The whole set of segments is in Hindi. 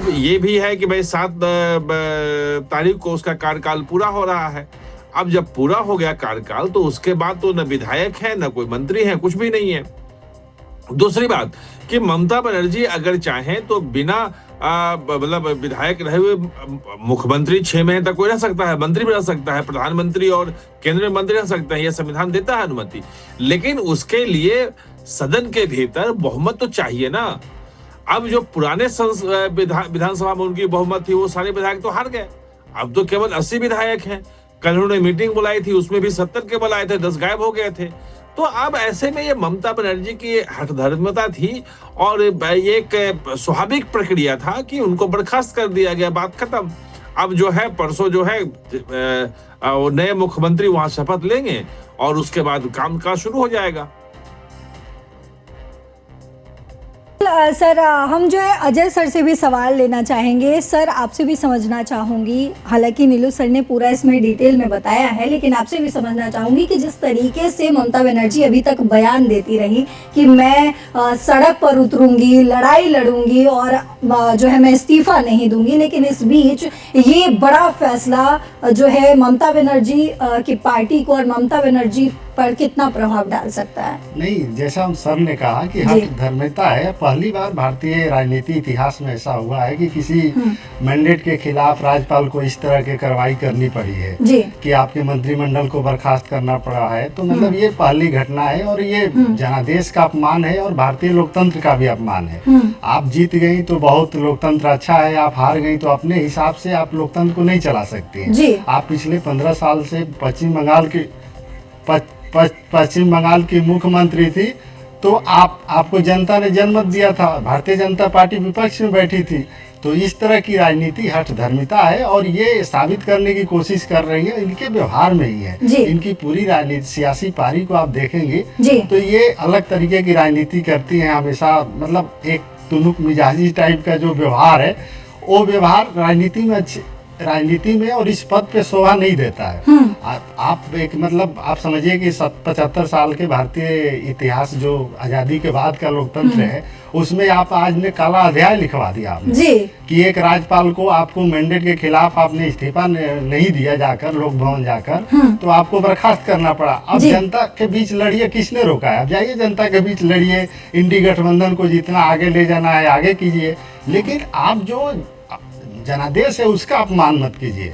अब ये भी है कि भाई 7 तारीख को उसका कार्यकाल पूरा हो रहा है। अब जब पूरा हो गया कार्यकाल तो उसके बाद तो न विधायक है, न कोई मंत्री है, कुछ भी नहीं है। दूसरी बात कि ममता बनर्जी अगर चाहें तो बिना मतलब विधायक रहे हुए मुख्यमंत्री 6 महीने तक कोई रह सकता है, मंत्री भी रह सकता है, प्रधानमंत्री और केंद्रीय मंत्री रह सकते हैं, यह संविधान देता है अनुमति। लेकिन उसके लिए सदन के भीतर बहुमत तो चाहिए ना। अब जो पुराने विधानसभा में उनकी बहुमत थी, वो सारे विधायक तो हार गए। अब तो केवल 80 विधायक हैं। कल उन्होंने मीटिंग बुलाई थी, उसमें भी 70 के बुलाए थे, 10 गायब हो गए थे। तो अब ऐसे में ये ममता बनर्जी की हठधर्मिता थी और ये एक स्वाभाविक प्रक्रिया था कि उनको बर्खास्त कर दिया गया, बात खत्म। अब जो है परसों जो है नए मुख्यमंत्री वहां शपथ लेंगे और उसके बाद कामकाज शुरू हो जाएगा। सर हम जो है अजय सर से भी सवाल लेना चाहेंगे। सर आपसे भी समझना चाहूँगी, हालांकि नीलू सर ने पूरा इसमें डिटेल में बताया है, लेकिन आपसे भी समझना चाहूँगी कि जिस तरीके से ममता बनर्जी अभी तक बयान देती रही कि मैं सड़क पर उतरूंगी, लड़ाई लड़ूंगी और जो है मैं इस्तीफा नहीं दूंगी, लेकिन इस बीच ये बड़ा फैसला जो है ममता बनर्जी की पार्टी को और ममता बनर्जी पर कितना प्रभाव डाल सकता है? नहीं, जैसा हम सर ने कहा कि हठधर्मिता है। पहली बार भारतीय राजनीति इतिहास में ऐसा हुआ है कि किसी मैंडेट के खिलाफ राज्यपाल को इस तरह की कार्रवाई करनी पड़ी है कि आपके मंत्रिमंडल को बर्खास्त करना पड़ा है। तो मतलब ये पहली घटना है और ये जनादेश का अपमान है और भारतीय लोकतंत्र का भी अपमान है। आप जीत गई तो बहुत लोकतंत्र अच्छा है, आप हार गई तो अपने हिसाब से आप लोकतंत्र को नहीं चला सकती। आप पिछले 15 साल से पश्चिम बंगाल की मुख्यमंत्री थी, तो आपको जनता ने जनमत दिया था, भारतीय जनता पार्टी विपक्ष में बैठी थी। तो इस तरह की राजनीति हठधर्मिता है और ये साबित करने की कोशिश कर रही है, इनके व्यवहार में ही है। इनकी पूरी राजनीति सियासी पारी को आप देखेंगे तो ये अलग तरीके की राजनीति करती है हमेशा। मतलब एक तुनुक मिजाजी टाइप का जो व्यवहार है, वो व्यवहार राजनीति में और इस पद पे शोभा नहीं देता है। आप एक मतलब आप समझिए कि 75 साल के भारतीय इतिहास जो आजादी के बाद का लोकतंत्र है, उसमें आप आज ने काला अध्याय लिखवा दिया आपने कि एक राज्यपाल को आपको मैंडेट के खिलाफ आपने इस्तीफा नहीं दिया जाकर लोक भवन जाकर, तो आपको बर्खास्त करना पड़ा। अब जनता के बीच लड़िए, किसने रोका है? अब जाइए जनता के बीच लड़िए, इंडी गठबंधन को जितना आगे ले जाना है आगे कीजिए, लेकिन आप जो जनादेश है उसका अपमान मत कीजिए।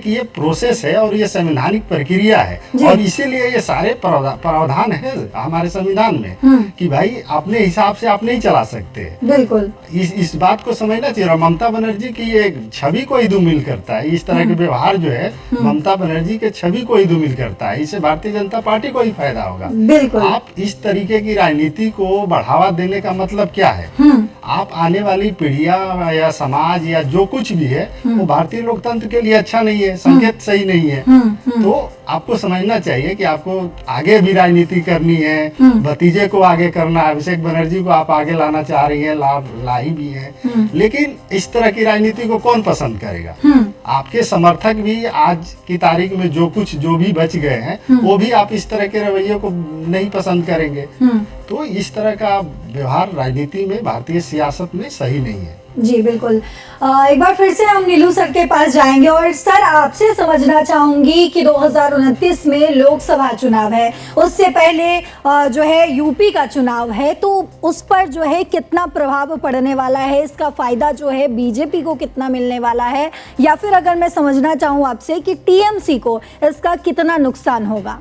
ये प्रोसेस है और ये संवैधानिक प्रक्रिया है और इसीलिए ये सारे प्रावधान है हमारे संविधान में कि भाई अपने हिसाब से आप नहीं चला सकते। बिल्कुल इस बात को समझना चाहिए। ममता बनर्जी की ये छवि को ही धूमिल करता है, इस तरह के व्यवहार जो है ममता बनर्जी के छवि को ही धूमिल करता है। इससे भारतीय जनता पार्टी को ही फायदा होगा। आप इस तरीके की राजनीति को बढ़ावा देने का मतलब क्या है? आप आने वाली पीढ़ियां या समाज या जो कुछ भी है वो भारतीय लोकतंत्र के लिए अच्छा नहीं है, संकेत सही नहीं है। तो आपको समझना चाहिए कि आपको आगे भी राजनीति करनी है, भतीजे को आगे करना है। अभिषेक बनर्जी को आप आगे लाना चाह रही है, लाई भी है, लेकिन इस तरह की राजनीति को कौन पसंद करेगा? आपके समर्थक भी आज की तारीख में जो भी बच गए हैं वो भी आप इस तरह के रवैये को नहीं पसंद करेंगे। तो इस तरह का व्यवहार राजनीति में, भारतीय सियासत में सही नहीं है। जी बिल्कुल। एक बार फिर से हम नीलू सर के पास जाएंगे और सर आपसे समझना चाहूंगी कि 2029 में लोकसभा चुनाव है, उससे पहले जो है यूपी का चुनाव है, तो उस पर जो है कितना प्रभाव पड़ने वाला है, इसका फायदा जो है बीजेपी को कितना मिलने वाला है, या फिर अगर मैं समझना चाहूँ आपसे कि टीएमसी को इसका कितना नुकसान होगा?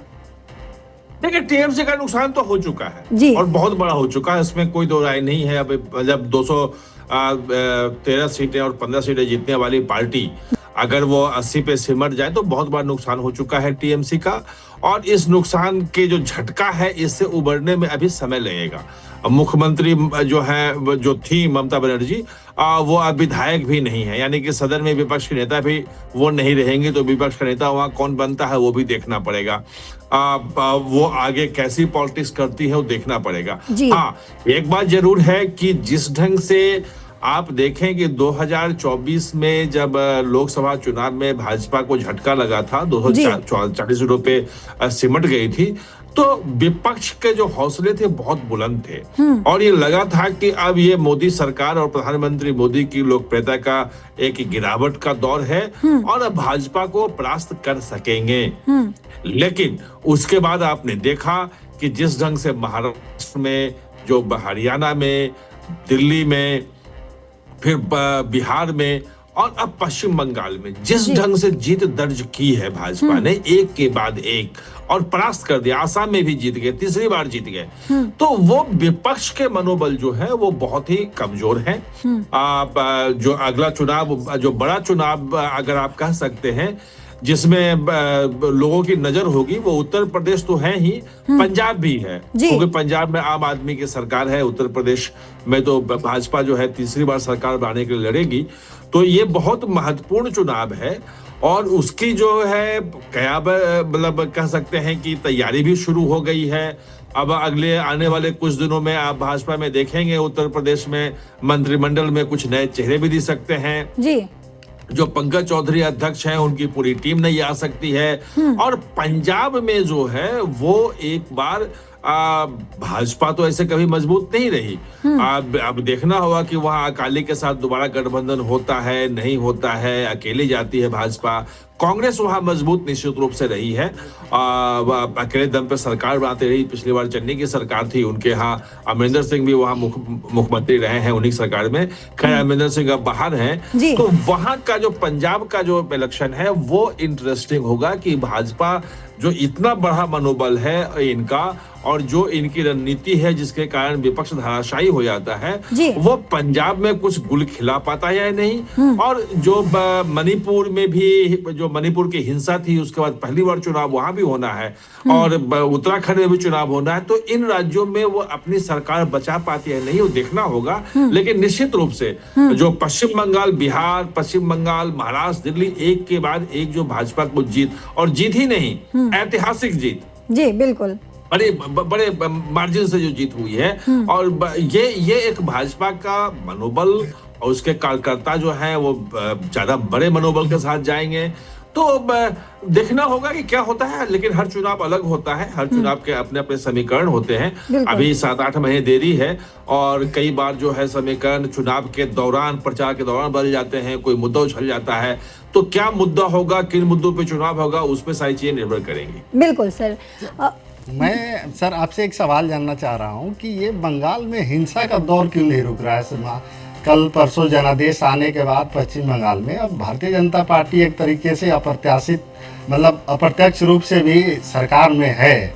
देखिए, टीएमसी का नुकसान तो हो चुका है और बहुत बड़ा हो चुका है, इसमें कोई दो राय नहीं है। अब जब 213 सीटें और 15 सीटें जीतने वाली पार्टी अगर वो 80 पे सिमट जाए तो बहुत बड़ा नुकसान हो चुका है टीएमसी का, और इस नुकसान के जो झटका है इससे उबरने में अभी समय लगेगा। मुख्यमंत्री जो थी ममता बनर्जी, वो अब विधायक भी नहीं है, यानी कि सदन में विपक्ष के नेता भी वो नहीं रहेंगे, तो विपक्ष का नेता वहाँ कौन बनता है वो भी देखना पड़ेगा। वो आगे कैसी पॉलिटिक्स करती है वो देखना पड़ेगा। हाँ, एक बात जरूर है कि जिस ढंग से आप देखें कि 2024 में जब लोकसभा चुनाव में भाजपा को झटका लगा था, जी 240 सीटों पे सिमट गई थी, तो विपक्ष के जो हौसले थे बहुत बुलंद थे और ये लगा था कि अब ये मोदी सरकार और प्रधानमंत्री मोदी की लोकप्रियता का एक गिरावट का दौर है और अब भाजपा को परास्त कर सकेंगे। लेकिन उसके बाद आपने देखा कि जिस ढंग से महाराष्ट्र में, जो हरियाणा में, दिल्ली में, फिर बिहार में और अब पश्चिम बंगाल में जिस जी ढंग से जीत दर्ज की है भाजपा ने, एक के बाद एक, और परास्त कर दिया, आसाम में भी जीत गए, तीसरी बार जीत गए, तो वो विपक्ष के मनोबल जो है वो बहुत ही कमजोर है। जो अगला चुनाव, जो बड़ा चुनाव अगर आप कह सकते हैं जिसमें लोगों की नजर होगी, वो उत्तर प्रदेश तो है ही, पंजाब भी है, जी क्योंकि पंजाब में आम आदमी की सरकार है, उत्तर प्रदेश में तो भाजपा जो है तीसरी बार सरकार बनाने के लिए लड़ेगी। तो ये बहुत महत्वपूर्ण चुनाव है और उसकी जो है मतलब कह सकते हैं कि तैयारी भी शुरू हो गई है। अब अगले आने वाले कुछ दिनों में आप भाजपा में देखेंगे उत्तर प्रदेश में मंत्रिमंडल में कुछ नए चेहरे भी दिख सकते हैं। जी जो पंकज चौधरी अध्यक्ष हैं, उनकी पूरी टीम नहीं आ सकती है। और पंजाब में जो है वो एक बार भाजपा तो ऐसे कभी मजबूत नहीं रही। अब देखना होगा कि वहां अकाली के साथ दोबारा गठबंधन होता है, नहीं होता है, अकेली जाती है भाजपा। कांग्रेस वहां मजबूत निश्चित रूप से रही है, अकेले दम पे सरकार बनाती रही। पिछली बार चन्नी की सरकार थी, उनके यहाँ अमरिंदर सिंह भी वहां मुख्यमंत्री रहे हैं उन्हीं सरकार में। खैर अमरिंदर सिंह अब बाहर हैं, तो वहां का जो पंजाब का जो इलेक्शन है वो इंटरेस्टिंग होगा कि भाजपा जो इतना बड़ा मनोबल है इनका और जो इनकी रणनीति है जिसके कारण विपक्ष धराशायी हो जाता है, वो पंजाब में कुछ गुल खिला पाता है या नहीं। और जो मणिपुर में भी, जो मणिपुर की हिंसा थी, उसके बाद पहली बार चुनाव वहां भी होना है और उत्तराखंड में भी चुनाव होना है, तो इन राज्यों में वो अपनी सरकार बचा पाती है नहीं, वो देखना होगा। लेकिन निश्चित रूप से जो पश्चिम बंगाल, बिहार, पश्चिम बंगाल, महाराष्ट्र, दिल्ली, एक के बाद एक जो भाजपा को जीत, और जीत ही नहीं, ऐतिहासिक जीत, जी बिल्कुल, बड़े मार्जिन से जो जीत हुई है। और ये एक भाजपा का मनोबल और उसके कार्यकर्ता जो हैं वो ज्यादा बड़े मनोबल के साथ जाएंगे। तो देखना होगा कि क्या होता है। लेकिन हर चुनाव अलग होता है, हर चुनाव के अपने अपने समीकरण होते हैं। अभी 7-8 महीने देरी है और कई बार जो है समीकरण चुनाव के दौरान, प्रचार के दौरान बदल जाते हैं, कोई मुद्दा उछल जाता है। तो क्या मुद्दा होगा, किन मुद्दों पे चुनाव होगा, उस पर सारी चीजें निर्भर करेंगी। बिल्कुल सर। मैं सर आपसे एक सवाल जानना चाह रहा हूँ कि ये बंगाल में हिंसा का दौर क्यों नहीं रुक रहा है? कल परसों जनादेश आने के बाद पश्चिम बंगाल में अब भारतीय जनता पार्टी एक तरीके से अप्रत्याशित, मतलब अप्रत्यक्ष रूप से भी सरकार में है,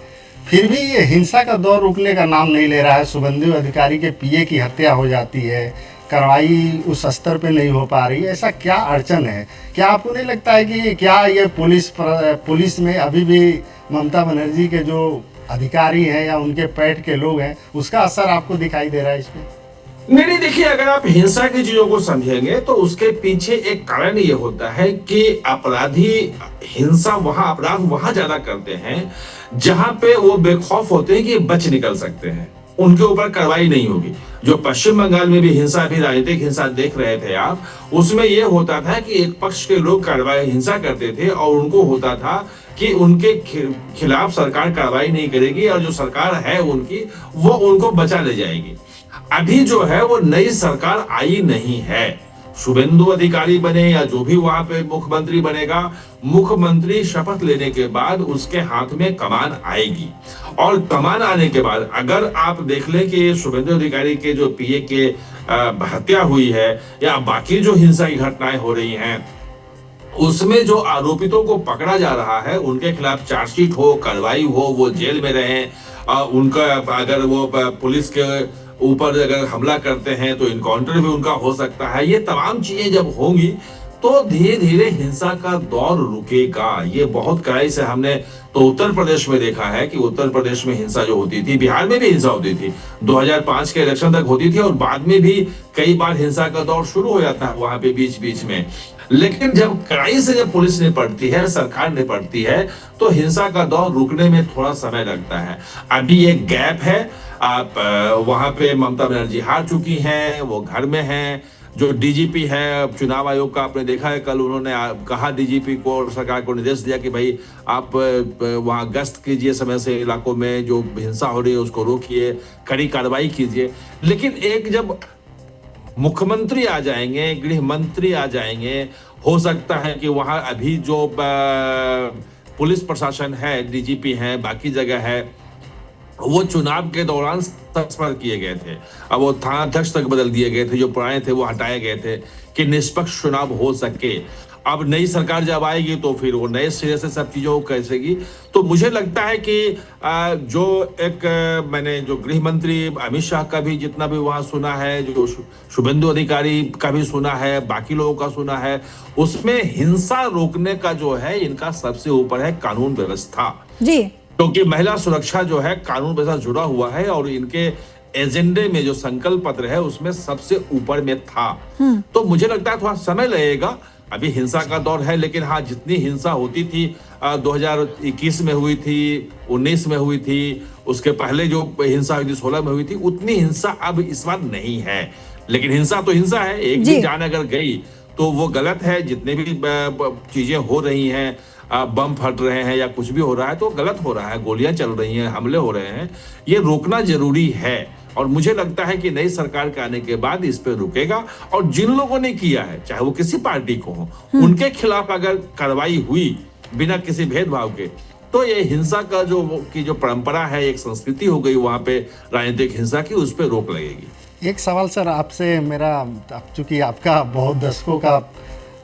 फिर भी ये हिंसा का दौर रुकने का नाम नहीं ले रहा है। शुभेंदु अधिकारी के पीए की हत्या हो जाती है, कार्रवाई उस स्तर पे नहीं हो पा रही है। ऐसा क्या अड़चन है? क्या आपको नहीं लगता है कि क्या ये पुलिस में अभी भी ममता बनर्जी के जो अधिकारी हैं या उनके पैठ के लोग हैं, उसका असर आपको दिखाई दे रहा है इसमें? नहीं, देखिए, अगर आप हिंसा की चीजों को समझेंगे तो उसके पीछे एक कारण ये होता है कि अपराधी हिंसा वहां, अपराध वहां ज्यादा करते हैं जहां पे वो बेखौफ होते हैं कि बच निकल सकते हैं, उनके ऊपर कार्रवाई नहीं होगी। जो पश्चिम बंगाल में भी हिंसा, भी राजनीतिक हिंसा देख रहे थे आप, उसमें यह होता था कि एक पक्ष के लोग कार्रवाई, हिंसा करते थे और उनको होता था कि उनके खिलाफ सरकार कार्रवाई नहीं करेगी और जो सरकार है उनकी, वो उनको बचा ले जाएगी। अभी जो है वो नई सरकार आई नहीं है। शुभेंदु अधिकारी बने या जो भी वहां पे मुख्यमंत्री बनेगा, मुख्यमंत्री शपथ लेने के बाद उसके हाथ में कमान आएगी और कमान आने के बाद अगर आप देख लें कि शुभेंदु अधिकारी के जो पीए के हत्या हुई है या बाकी जो हिंसा की घटनाएं हो रही हैं, उसमें जो आरोपितों को पकड़ा जा रहा है, उनके खिलाफ चार्जशीट हो, कार्रवाई हो, वो जेल में रहें, उनका अगर वो पुलिस के ऊपर अगर हमला करते हैं तो इनकाउंटर भी उनका हो सकता है। ये तमाम चीजें जब होंगी तो धीरे धीरे हिंसा का दौर रुकेगा। ये बहुत कड़ाई से हमने तो उत्तर प्रदेश में देखा है कि उत्तर प्रदेश में हिंसा जो होती थी, बिहार में भी हिंसा होती थी, 2005 के इलेक्शन तक होती थी और बाद में भी कई बार हिंसा का दौर शुरू हो जाता है वहां पे बीच बीच में। लेकिन जब कड़ाई से जब पुलिस निपटती है, सरकार निपटती है, तो हिंसा का दौर रुकने में थोड़ा समय लगता है। अभी एक गैप है। आप वहां पे ममता बनर्जी हार चुकी हैं, वो घर में हैं। जो डीजीपी है चुनाव आयोग का, आपने देखा है कल उन्होंने कहा डीजीपी को और सरकार को निर्देश दिया कि भाई आप वहां गश्त कीजिए, समय से इलाकों में जो हिंसा हो रही है उसको रोकिए, कड़ी कार्रवाई कीजिए। लेकिन एक जब मुख्यमंत्री आ जाएंगे, गृह मंत्री आ जाएंगे, हो सकता है कि वहां अभी जो पुलिस प्रशासन है, डीजीपी है, बाकी जगह है, वो चुनाव के दौरान सस्पेंड किए गए थे। अब वो थानाध्यक्ष तक बदल दिए गए थे, जो पुराने थे वो हटाए गए थे कि निष्पक्ष चुनाव हो सके। अब नई सरकार जब आएगी तो फिर वो नए सिरे से सब चीजों को कैसेगी। तो मुझे लगता है कि जो एक मैंने जो गृह मंत्री अमित शाह का भी जितना भी वहां सुना है, जो शुभेंदु अधिकारी का भी सुना है, बाकी लोगों का सुना है, उसमें हिंसा रोकने का जो है इनका सबसे ऊपर है कानून व्यवस्था जी, क्योंकि महिला सुरक्षा जो है कानून के साथ जुड़ा हुआ है और इनके एजेंडे में जो संकल्प पत्र है उसमें सबसे ऊपर में था। तो मुझे लगता है थोड़ा समय लगेगा, अभी हिंसा का दौर है, लेकिन हाँ जितनी हिंसा होती थी 2021 में हुई थी, 19 में हुई थी, उसके पहले जो हिंसा हुई थी 16 में हुई थी, उतनी हिंसा अब इस बार नहीं है। लेकिन हिंसा तो हिंसा है, एक भी जान अगर गई तो वो गलत है। जितने भी चीजें हो रही हैं, बम फट रहे हैं या कुछ भी हो रहा है तो गलत हो रहा है, गोलियां चल रही हैं, हमले हो रहे हैं, ये रोकना जरूरी है। और मुझे लगता है कि नई सरकार के आने के बाद इस पे रुकेगा और जिन लोगों ने किया है, चाहे वो किसी पार्टी को हो, उनके खिलाफ अगर कार्रवाई हुई बिना किसी भेदभाव के, तो ये हिंसा का जो परंपरा है, एक संस्कृति हो गई वहां पे राजनीतिक हिंसा की, उस पर रोक लगेगी। एक सवाल सर आपसे मेरा, चूंकि आपका बहुत दशकों का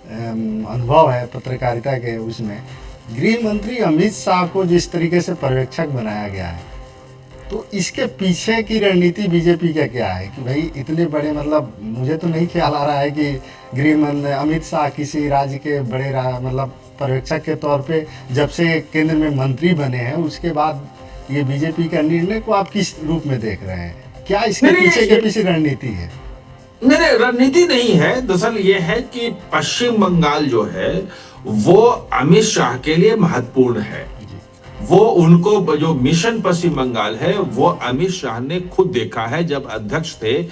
अनुभव है पत्रकारिता के, उसमें गृह मंत्री अमित शाह को जिस तरीके से पर्यवेक्षक बनाया गया है, तो इसके पीछे की रणनीति बीजेपी का क्या है कि भाई इतने बड़े, मतलब मुझे तो नहीं ख्याल आ रहा है कि गृह मंत्री अमित शाह किसी राज्य के बड़े मतलब पर्यवेक्षक के तौर पे जब से केंद्र में मंत्री बने हैं उसके बाद ये बीजेपी का निर्णय को आप किस रूप में देख रहे हैं? क्या इसके पीछे के पीछे रणनीति है? नहीं, रणनीति नहीं है। दरअसल ये है कि पश्चिम बंगाल जो है वो अमित शाह के लिए महत्वपूर्ण है। वो उनको जो मिशन पश्चिम बंगाल है वो अमित शाह ने खुद देखा है। जब अध्यक्ष थे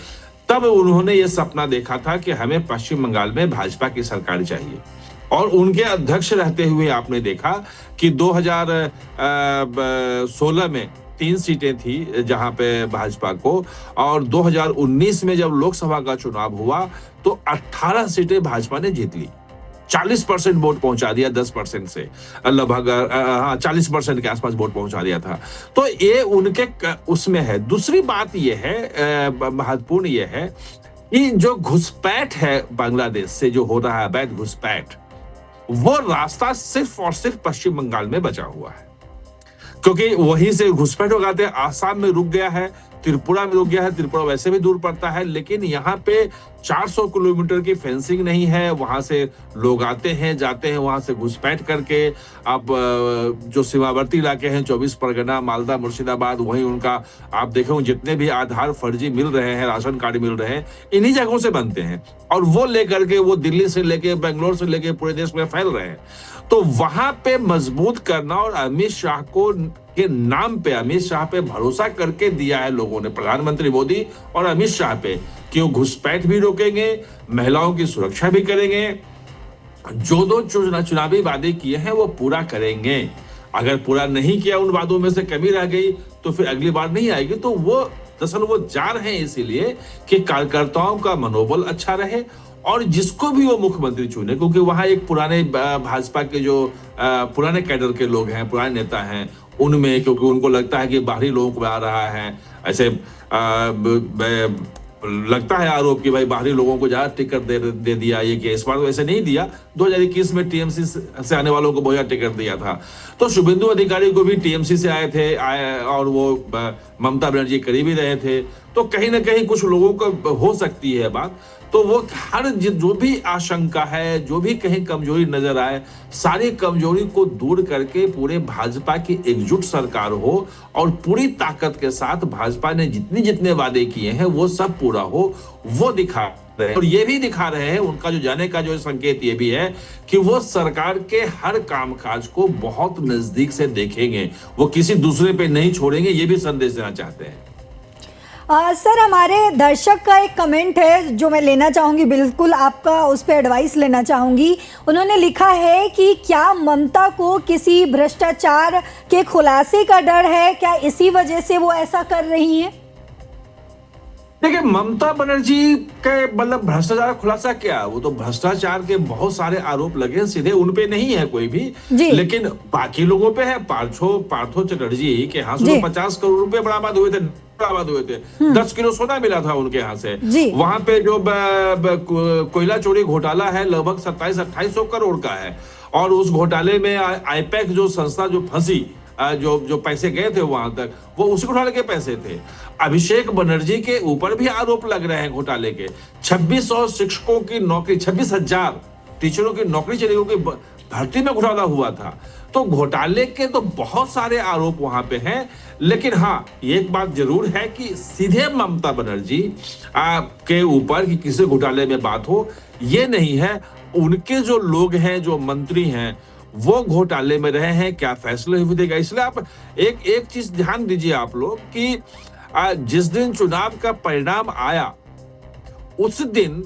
तब उन्होंने ये सपना देखा था कि हमें पश्चिम बंगाल में भाजपा की सरकार चाहिए, और उनके अध्यक्ष रहते हुए आपने देखा कि 2016 में 3 सीटें थी जहां पे भाजपा को, और 2019 में जब लोकसभा का चुनाव हुआ तो 18 सीटें भाजपा ने जीत ली। 40% वोट पहुंचा दिया, 10% से लगभग 40% के आसपास वोट पहुंचा दिया था। तो ये उनके उसमें है। दूसरी बात ये है, महत्वपूर्ण ये है कि जो घुसपैठ है बांग्लादेश से जो हो रहा है, अवैध घुसपैठ, वो रास्ता सिर्फ और सिर्फ पश्चिम बंगाल में बचा हुआ है, क्योंकि वहीं से घुसपैठ हो जाते हैं। आसाम में रुक गया है, त्रिपुरा में रुक गया है, त्रिपुरा वैसे भी दूर पड़ता है, लेकिन यहाँ पे 400 किलोमीटर की फेंसिंग नहीं है। वहां से लोग आते हैं, जाते हैं, वहां से घुसपैठ करके अब जो सीमावर्ती इलाके हैं, 24 परगना, मालदा, मुर्शिदाबाद, वहीं उनका आप देखें जितने भी आधार फर्जी मिल रहे हैं, राशन कार्ड मिल रहे हैं, इन्हीं जगहों से बनते हैं, और वो लेकर के वो दिल्ली से लेके, बेंगलोर से लेके पूरे देश में फैल रहे हैं। तो वहां पे मजबूत करना, और अमित शाह को के नाम पे, अमित शाह पे भरोसा करके दिया है लोगों ने, प्रधानमंत्री मोदी और अमित शाह पे, कि वो घुसपैठ भी रोकेंगे, महिलाओं की सुरक्षा भी करेंगे, जो दो चुनावी वादे किए हैं वो पूरा करेंगे। अगर पूरा नहीं किया, उन वादों में से कमी रह गई, तो फिर अगली बार नहीं आएगी। तो वो दरअसल वो जा रहे हैं इसीलिए कि कार्यकर्ताओं का मनोबल अच्छा रहे, और जिसको भी वो मुख्यमंत्री चुने, क्योंकि वहां एक पुराने भाजपा के जो पुराने कैडर के लोग हैं, पुराने नेता हैं, उनमें, क्योंकि उनको लगता है कि बाहरी लोगों को आ रहा है, ऐसे लगता है आरोप कि भाई बाहरी लोगों को ज्यादा टिकट दे दिया, ये कि इस बार तो ऐसे नहीं दिया। 2021 में टीएमसी से आने वालों को बहुत ज्यादा टिकट दिया था। तो शुभेंदु अधिकारी को भी टीएमसी से आए और वो ममता बनर्जी करीबी रहे थे। तो कहीं ना कहीं कुछ लोगों को हो सकती है बात। तो वो हर जो भी आशंका है, जो भी कहीं कमजोरी नजर आए, सारी कमजोरी को दूर करके पूरे भाजपा की एकजुट सरकार हो, और पूरी ताकत के साथ भाजपा ने जितने वादे किए हैं वो सब पूरा हो, वो दिखा रहे हैं। और ये भी दिखा रहे हैं, उनका जो जाने का जो संकेत ये भी है कि वो सरकार के हर कामकाज को बहुत नजदीक से देखेंगे, वो किसी दूसरे पे नहीं छोड़ेंगे, ये भी संदेश देना चाहते हैं। सर हमारे दर्शक का एक कमेंट है जो मैं लेना चाहूँगी, बिल्कुल आपका उस पर एडवाइस लेना चाहूँगी। उन्होंने लिखा है कि क्या ममता को किसी भ्रष्टाचार के खुलासे का डर है, क्या इसी वजह से वो ऐसा कर रही हैं? देखिए, ममता बनर्जी के मतलब भ्रष्टाचार खुलासा क्या, वो तो भ्रष्टाचार के बहुत सारे आरोप लगे हैं, सीधे उन पे नहीं है कोई भी, जी। लेकिन बाकी लोगों पे है। पार्थो चटर्जी के यहाँ से जी। तो 50 करोड़ रुपए बरामद हुए थे, 10 किलो सोना मिला था उनके यहाँ से। जी। वहां पे जो कोयला चोरी घोटाला है लगभग 27-28 करोड़ का है, और उस घोटाले में आईपैक जो संस्था जो फंसी, जो पैसे गए थे वहां तक, वो उसी घोटाले के पैसे थे। अभिषेक बनर्जी के ऊपर भी आरोप लग रहे हैं घोटाले के। 2600 शिक्षकों की नौकरी, 26,000 टीचरों की नौकरी चली गई, भर्ती में घोटाला हुआ था। तो घोटाले के तो बहुत सारे आरोप वहां पे हैं, लेकिन हाँ, एक बात जरूर है कि सीधे ममता बनर्जी के ऊपर कि किसी घोटाले में बात हो, ये नहीं है। उनके जो लोग हैं, जो मंत्री हैं, वो घोटाले में रहे हैं, क्या फैसले हुए देगा। इसलिए आप एक चीज ध्यान दीजिए आप लोग कि जिस दिन चुनाव का परिणाम आया, उस दिन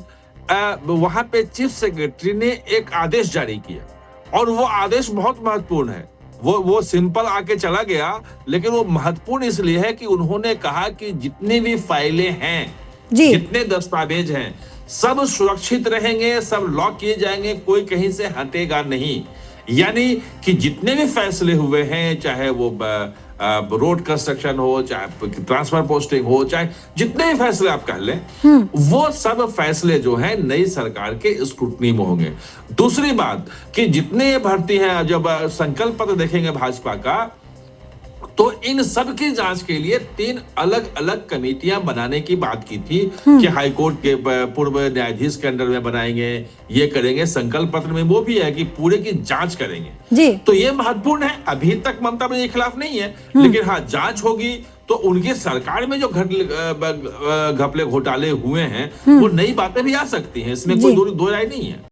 वहां पे चीफ सेक्रेटरी ने एक आदेश जारी किया, और वो आदेश बहुत महत्वपूर्ण है। वो सिंपल आके चला गया, लेकिन वो महत्वपूर्ण इसलिए है कि उन्होंने कहा कि जितनी भी फाइलें हैं, जितने दस्तावेज हैं, सब सुरक्षित रहेंगे, सब लॉक किए जाएंगे, कोई कहीं से हटेगा नहीं। यानी कि जितने भी फैसले हुए हैं, चाहे वो रोड कंस्ट्रक्शन हो, चाहे ट्रांसफर पोस्टिंग हो, चाहे जितने भी फैसले आप कह लें, वो सब फैसले जो हैं नई सरकार के स्क्रूटनी में होंगे। दूसरी बात कि जितने भर्ती हैं, जब संकल्प पत्र देखेंगे भाजपा का, तो इन सब की जांच के लिए 3 अलग अलग कमेटियां बनाने की बात की थी कि हाईकोर्ट के पूर्व न्यायाधीश के अंडर में बनाएंगे, ये करेंगे। संकल्प पत्र में वो भी है कि पूरे की जांच करेंगे जी। तो ये महत्वपूर्ण है। अभी तक ममता बनर्जी के खिलाफ नहीं है, लेकिन हाँ, जांच होगी तो उनकी सरकार में जो घपले घोटाले हुए हैं, वो नई बातें भी आ सकती हैं, इसमें कोई दो राय नहीं है।